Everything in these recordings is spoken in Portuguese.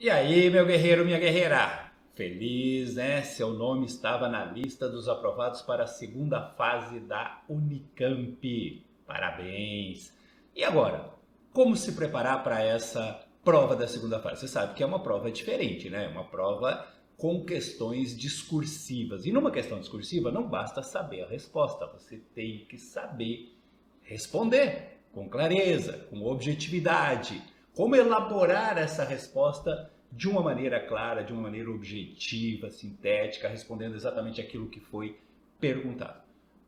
E aí, meu guerreiro, minha guerreira? Feliz, né? Seu nome estava na lista dos aprovados para a segunda fase da Unicamp. Parabéns! E agora, como se preparar para essa prova da segunda fase? Você sabe que é uma prova diferente, né? Uma prova com questões discursivas. E numa questão discursiva não basta saber a resposta, você tem que saber responder com clareza, com objetividade. Como elaborar essa resposta de uma maneira clara, de uma maneira objetiva, sintética, respondendo exatamente aquilo que foi perguntado.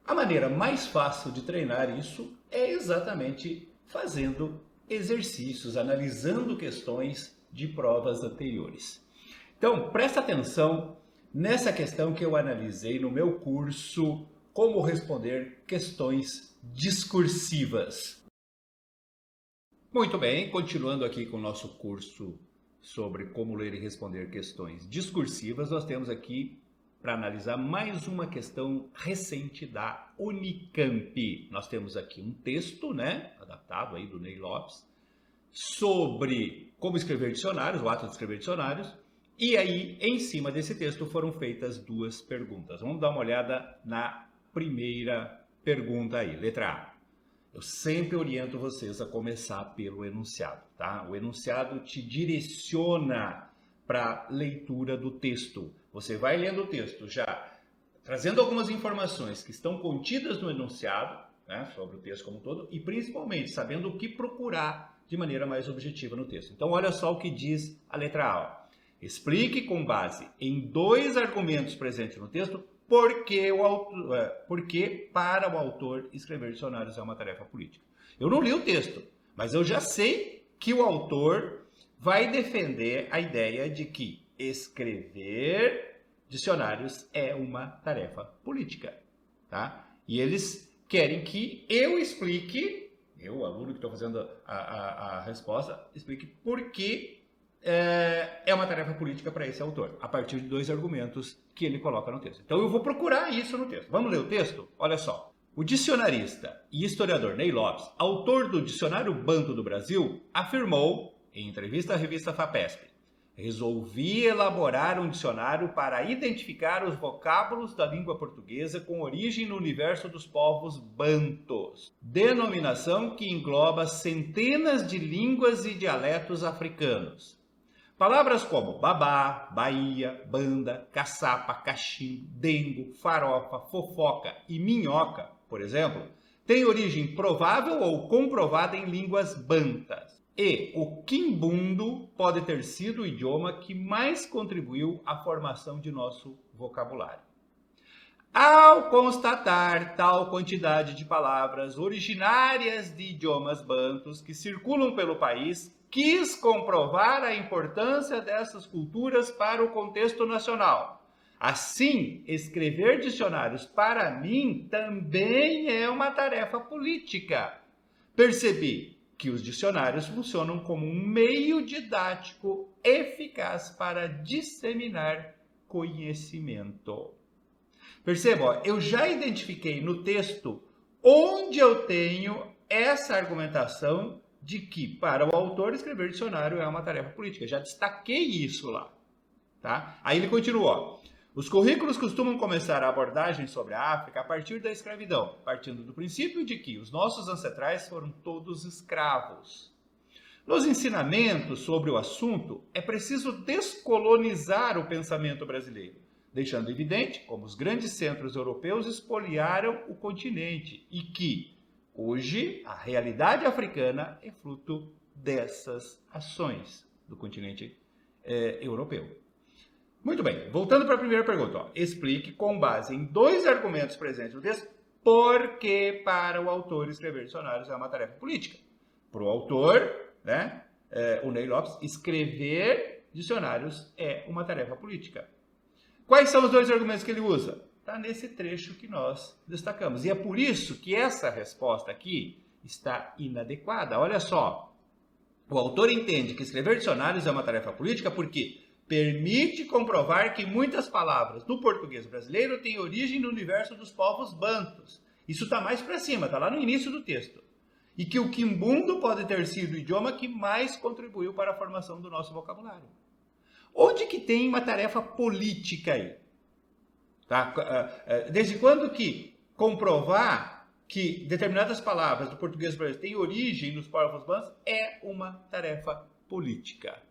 A maneira mais fácil de treinar isso é exatamente fazendo exercícios, analisando questões de provas anteriores. Então, presta atenção nessa questão que eu analisei no meu curso Como Responder Questões Discursivas. Muito bem, continuando aqui com o nosso curso sobre como ler e responder questões discursivas, nós temos aqui para analisar mais uma questão recente da Unicamp. Nós temos aqui um texto, né, adaptado aí do Ney Lopes, sobre como escrever dicionários, o ato de escrever dicionários, e aí, em cima desse texto, foram feitas duas perguntas. Vamos dar uma olhada na primeira pergunta aí, letra A. Eu sempre oriento vocês a começar pelo enunciado, tá? O enunciado te direciona para a leitura do texto. Você vai lendo o texto já trazendo algumas informações que estão contidas no enunciado, né, sobre o texto como um todo, e principalmente sabendo o que procurar de maneira mais objetiva no texto. Então, olha só o que diz a letra A. Ó. Explique com base em dois argumentos presentes no texto porque para o autor escrever dicionários é uma tarefa política. Eu não li o texto, mas eu já sei que o autor vai defender a ideia de que escrever dicionários é uma tarefa política, tá? E eles querem que eu explique, eu, aluno que estou fazendo a resposta, explique por que é uma tarefa política para esse autor, a partir de dois argumentos que ele coloca no texto. Então eu vou procurar isso no texto. Vamos ler o texto? Olha só. O dicionarista e historiador Ney Lopes, autor do Dicionário Banto do Brasil, afirmou, em entrevista à revista FAPESP, resolvi elaborar um dicionário para identificar os vocábulos da língua portuguesa com origem no universo dos povos bantos, denominação que engloba centenas de línguas e dialetos africanos. Palavras como babá, baía, banda, caçapa, cachimbo, dengo, farofa, fofoca e minhoca, por exemplo, têm origem provável ou comprovada em línguas bantas. E o quimbundo pode ter sido o idioma que mais contribuiu à formação de nosso vocabulário. Ao constatar tal quantidade de palavras originárias de idiomas bantus que circulam pelo país, quis comprovar a importância dessas culturas para o contexto nacional. Assim, escrever dicionários para mim também é uma tarefa política. Percebi que os dicionários funcionam como um meio didático eficaz para disseminar conhecimento. Perceba, ó, eu já identifiquei no texto onde eu tenho essa argumentação de que, para o autor, escrever dicionário é uma tarefa política. Já destaquei isso lá. Tá? Aí ele continua. Os currículos costumam começar a abordagem sobre a África a partir da escravidão, partindo do princípio de que os nossos ancestrais foram todos escravos. Nos ensinamentos sobre o assunto, é preciso descolonizar o pensamento brasileiro, deixando evidente como os grandes centros europeus expoliaram o continente e que, hoje, a realidade africana é fruto dessas ações do continente europeu. Muito bem, voltando para a primeira pergunta. Ó. Explique com base em dois argumentos presentes no texto por que para o autor escrever dicionários é uma tarefa política. Para o autor, né, o Ney Lopes, escrever dicionários é uma tarefa política. Quais são os dois argumentos que ele usa? Está nesse trecho que nós destacamos. E é por isso que essa resposta aqui está inadequada. Olha só, o autor entende que escrever dicionários é uma tarefa política porque permite comprovar que muitas palavras do português brasileiro têm origem no universo dos povos bantus. Isso está mais para cima, está lá no início do texto. E que o quimbundo pode ter sido o idioma que mais contribuiu para a formação do nosso vocabulário. Onde que tem uma tarefa política aí? Tá? Desde quando que comprovar que determinadas palavras do português brasileiro têm origem nos povos bantos é uma tarefa política?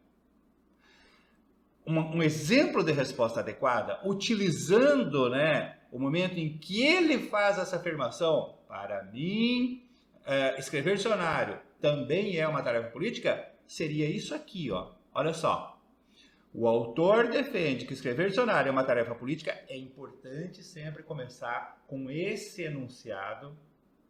Um exemplo de resposta adequada, utilizando, né, o momento em que ele faz essa afirmação, para mim, escrever dicionário também é uma tarefa política, seria isso aqui, ó. Olha só. O autor defende que escrever dicionário é uma tarefa política. É importante sempre começar com esse enunciado,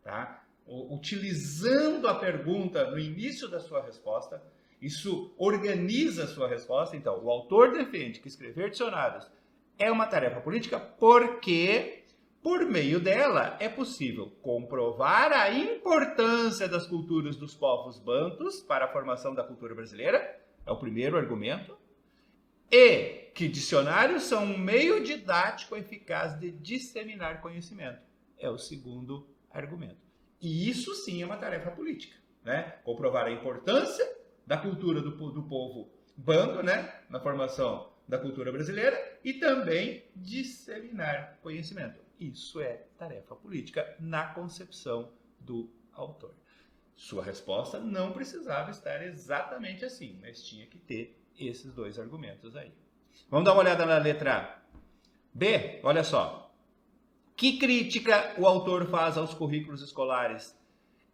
tá? Utilizando a pergunta no início da sua resposta. Isso organiza a sua resposta. Então, o autor defende que escrever dicionários é uma tarefa política porque, por meio dela, é possível comprovar a importância das culturas dos povos bantus para a formação da cultura brasileira. É o primeiro argumento. E que dicionários são um meio didático eficaz de disseminar conhecimento. É o segundo argumento. E isso sim é uma tarefa política, né? Comprovar a importância da cultura do povo banto, né? Na formação da cultura brasileira e também disseminar conhecimento. Isso é tarefa política na concepção do autor. Sua resposta não precisava estar exatamente assim, mas tinha que ter esses dois argumentos aí. Vamos dar uma olhada na letra B? Olha só. Que crítica o autor faz aos currículos escolares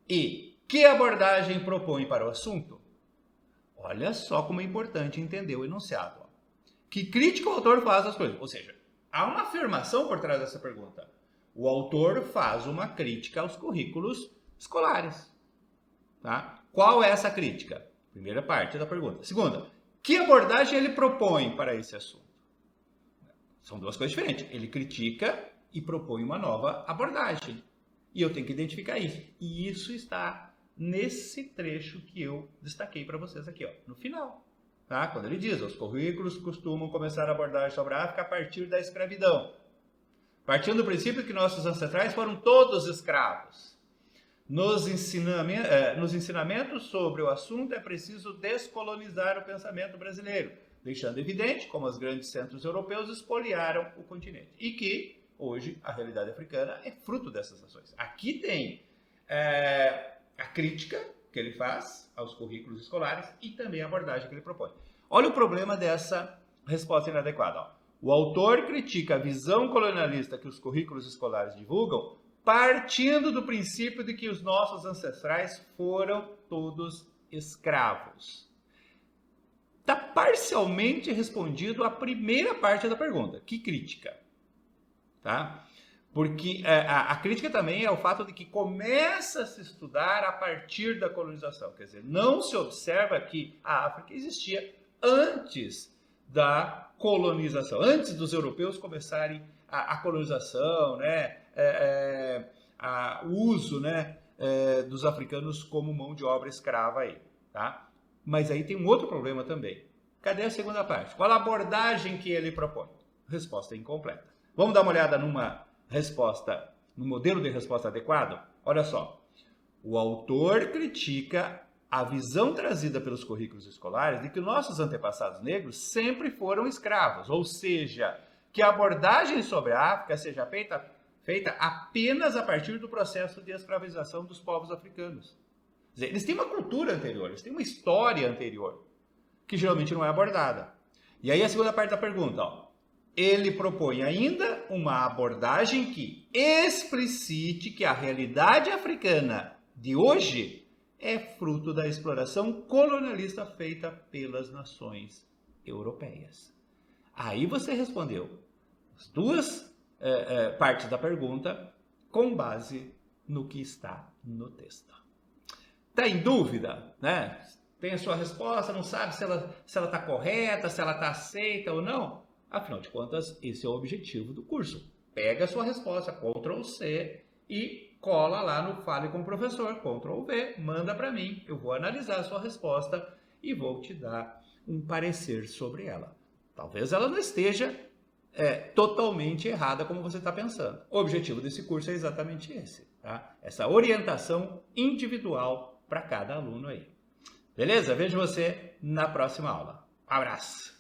e que abordagem propõe para o assunto? Olha só como é importante entender o enunciado. Ó. Que crítica o autor faz às coisas? Ou seja, há uma afirmação por trás dessa pergunta. O autor faz uma crítica aos currículos escolares. Tá? Qual é essa crítica? Primeira parte da pergunta. Segunda, que abordagem ele propõe para esse assunto? São duas coisas diferentes. Ele critica e propõe uma nova abordagem. E eu tenho que identificar isso. E isso está nesse trecho que eu destaquei para vocês aqui, ó, no final. Tá? Quando ele diz, os currículos costumam começar a abordagem sobre a África a partir da escravidão. Partindo do princípio que nossos ancestrais foram todos escravos. Nos ensinamentos sobre o assunto é preciso descolonizar o pensamento brasileiro, deixando evidente como os grandes centros europeus espoliaram o continente. E que, hoje, a realidade africana é fruto dessas ações. Aqui tem a crítica que ele faz aos currículos escolares e também a abordagem que ele propõe. Olha o problema dessa resposta inadequada. Ó. O autor critica a visão colonialista que os currículos escolares divulgam, partindo do princípio de que os nossos ancestrais foram todos escravos. Está parcialmente respondido a primeira parte da pergunta. Que crítica? Tá? Porque a crítica também é o fato de que começa a se estudar a partir da colonização. Quer dizer, não se observa que a África existia antes da colonização, antes dos europeus começarem a colonização, né? O uso, né, dos africanos como mão de obra escrava aí, tá? Mas aí tem um outro problema também. Cadê a segunda parte? Qual a abordagem que ele propõe? Resposta incompleta. Vamos dar uma olhada numa resposta, no modelo de resposta adequado? Olha só. O autor critica a visão trazida pelos currículos escolares de que nossos antepassados negros sempre foram escravos, ou seja, que a abordagem sobre a África seja feita apenas a partir do processo de escravização dos povos africanos. Quer dizer, eles têm uma cultura anterior, eles têm uma história anterior, que geralmente não é abordada. E aí a segunda parte da pergunta, ó. Ele propõe ainda uma abordagem que explicite que a realidade africana de hoje é fruto da exploração colonialista feita pelas nações europeias. Aí você respondeu as duas partes da pergunta com base no que está no texto. Está em dúvida, né? Tem a sua resposta, não sabe se ela está correta, se ela está aceita ou não? Afinal de contas, esse é o objetivo do curso. Pega a sua resposta, Ctrl+C e cola lá no Fale com o Professor, Ctrl+V, manda para mim, eu vou analisar a sua resposta e vou te dar um parecer sobre ela. Talvez ela não esteja totalmente errada como você está pensando. O objetivo desse curso é exatamente esse, tá? Essa orientação individual para cada aluno aí. Beleza? Vejo você na próxima aula. Um abraço!